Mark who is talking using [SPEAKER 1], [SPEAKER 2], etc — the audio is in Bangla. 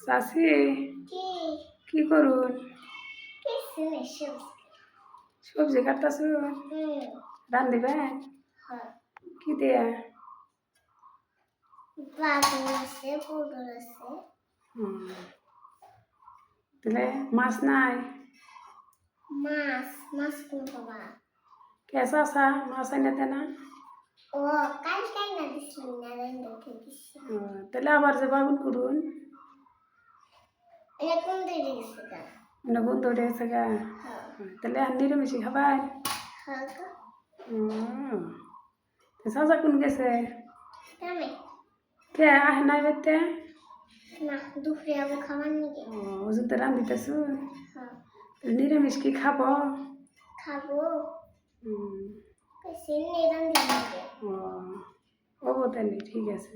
[SPEAKER 1] চাচি
[SPEAKER 2] কি
[SPEAKER 1] কি করুন?
[SPEAKER 2] কিছু নেই
[SPEAKER 1] সবজি কাটতাছুন? রান্ধিবেন?
[SPEAKER 2] হ্যাঁ
[SPEAKER 1] কি দিয়া?
[SPEAKER 2] বাদাম আছে পটল আছে
[SPEAKER 1] তাহলে মাছ নাই?
[SPEAKER 2] মাছ মাছ কোন বাবা
[SPEAKER 1] কে চাচা মাছ আইনা দে না?
[SPEAKER 2] ও কাল না দিছিল না রেন্দে দিছি
[SPEAKER 1] তাহলে আবার যে বাগুন করুন
[SPEAKER 2] এটা কোন দিকে গেছে গা
[SPEAKER 1] না বন্ধ উঠে গেছে গা।
[SPEAKER 2] হ্যাঁ
[SPEAKER 1] তাহলে আর নিরামিষি খাবার?
[SPEAKER 2] হ্যাঁ গো
[SPEAKER 1] চাচা কোন গেছে?
[SPEAKER 2] আমি
[SPEAKER 1] কে আহে নাই বেতে?
[SPEAKER 2] না দুপুরে আবার খাবার নিয়ে
[SPEAKER 1] ওষুধ তো রান্ধিতেছুন?
[SPEAKER 2] হ্যাঁ
[SPEAKER 1] নিরামিষ কি খাবো?
[SPEAKER 2] খাবো
[SPEAKER 1] হুম
[SPEAKER 2] বেশি নিরান দিবে
[SPEAKER 1] ও ও তাহলে ঠিক আছে।